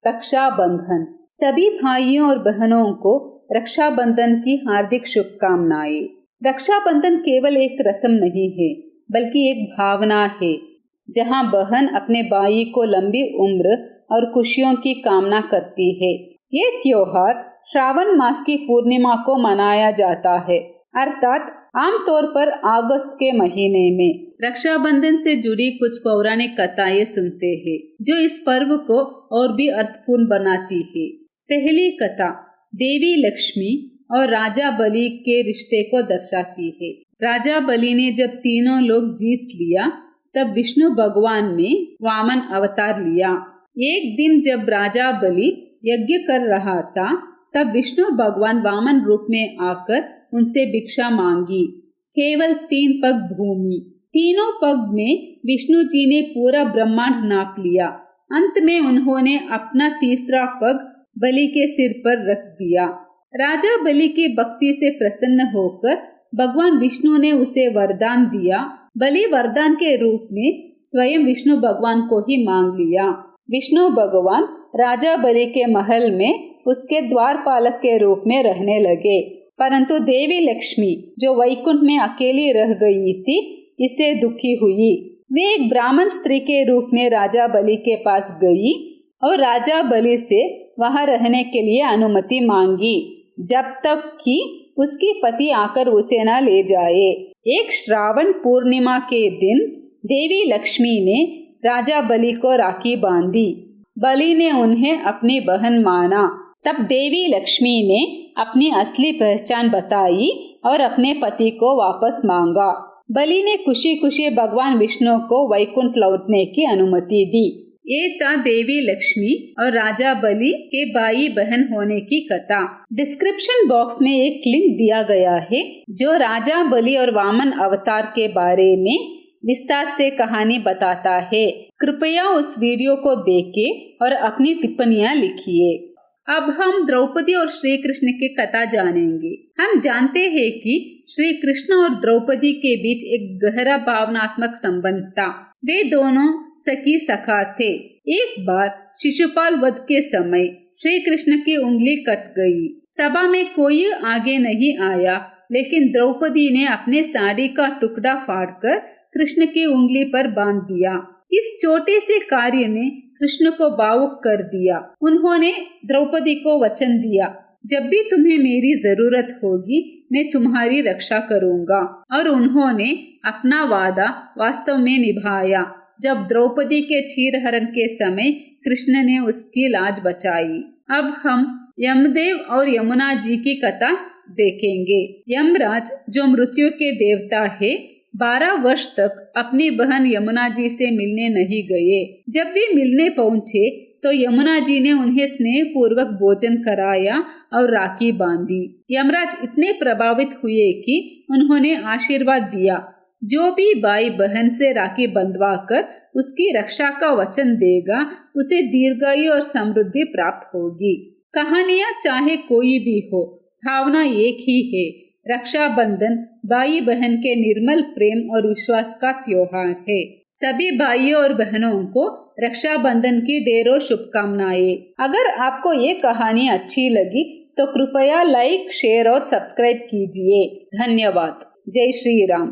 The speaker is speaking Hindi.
रक्षाबंधन। सभी भाइयों और बहनों को रक्षाबंधन की हार्दिक शुभकामनाएं। रक्षाबंधन केवल एक रस्म नहीं है, बल्कि एक भावना है, जहां बहन अपने भाई को लंबी उम्र और खुशियों की कामना करती है। ये त्योहार श्रावण मास की पूर्णिमा को मनाया जाता है, अर्थात आमतौर पर अगस्त के महीने में। रक्षाबंधन से जुड़ी कुछ पौराणिक कथाएं सुनते हैं, जो इस पर्व को और भी अर्थपूर्ण बनाती है। पहली कथा देवी लक्ष्मी और राजा बलि के रिश्ते को दर्शाती है। राजा बलि ने जब तीनों लोग जीत लिया, तब विष्णु भगवान ने वामन अवतार लिया। एक दिन जब राजा बलि यज्ञ कर रहा था, तब विष्णु भगवान वामन रूप में आकर उनसे भिक्षा मांगी। केवल 3 पग भूमि, तीनों पग में विष्णु जी ने पूरा ब्रह्मांड नाप लिया। अंत में उन्होंने अपना तीसरा पग बलि के सिर पर रख दिया। राजा बलि की भक्ति से प्रसन्न होकर भगवान विष्णु ने उसे वरदान दिया। बलि वरदान के रूप में स्वयं विष्णु भगवान को ही मांग लिया। विष्णु भगवान राजा बलि के महल में उसके द्वारपालक के रूप में रहने लगे, परंतु देवी लक्ष्मी, जो वैकुंठ में अकेली रह गई थी, इससे दुखी हुई। वे एक ब्राह्मण स्त्री के रूप में राजा बलि के पास गई और राजा बलि से वहां रहने के लिए अनुमति मांगी, जब तक कि उसकी पति आकर उसे न ले जाए। एक श्रावण पूर्णिमा के दिन देवी लक्ष्मी ने राजा बलि को राखी बांधी। बलि ने उन्हें अपनी बहन माना। तब देवी लक्ष्मी ने अपनी असली पहचान बताई और अपने पति को वापस मांगा। बलि ने खुशी खुशी भगवान विष्णु को वैकुंठ लौटने की अनुमति दी। ये था देवी लक्ष्मी और राजा बलि के भाई बहन होने की कथा। डिस्क्रिप्शन बॉक्स में एक लिंक दिया गया है, जो राजा बलि और वामन अवतार के बारे में विस्तार से कहानी बताता है। कृपया उस वीडियो को देखें और अपनी टिप्पणियां लिखिए। अब हम द्रौपदी और श्री कृष्ण की कथा जानेंगे। हम जानते हैं कि श्री कृष्ण और द्रौपदी के बीच एक गहरा भावनात्मक संबंध था। वे दोनों सखी सखा थे। एक बार शिशुपाल वध के समय श्री कृष्ण की उंगली कट गई। सभा में कोई आगे नहीं आया, लेकिन द्रौपदी ने अपने साड़ी का टुकड़ा फाड़कर कृष्ण की उंगली पर बांध दिया। इस छोटे से कार्य ने कृष्ण को भावुक कर दिया। उन्होंने द्रौपदी को वचन दिया, जब भी तुम्हें मेरी जरूरत होगी, मैं तुम्हारी रक्षा करूंगा। और उन्होंने अपना वादा वास्तव में निभाया। जब द्रौपदी के चीरहरण के समय कृष्ण ने उसकी लाज बचाई। अब हम यमदेव और यमुना जी की कथा देखेंगे। यमराज, जो मृत्यु के देवता है, 12 वर्ष तक अपनी बहन यमुना जी से मिलने नहीं गए। जब वे मिलने पहुँचे तो यमुना जी ने उन्हें स्नेह पूर्वक भोजन कराया और राखी बांधी। यमराज इतने प्रभावित हुए कि उन्होंने आशीर्वाद दिया, जो भी भाई बहन से राखी बंधवाकर उसकी रक्षा का वचन देगा, उसे दीर्घायु और समृद्धि प्राप्त होगी। कहानियाँ चाहे कोई भी हो, भावना एक ही है। रक्षाबंधन भाई बहन के निर्मल प्रेम और विश्वास का त्योहार है। सभी भाइयों और बहनों को रक्षाबंधन की ढेरों शुभकामनाएं। अगर आपको ये कहानी अच्छी लगी तो कृपया लाइक, शेयर और सब्सक्राइब कीजिए। धन्यवाद। जय श्री राम।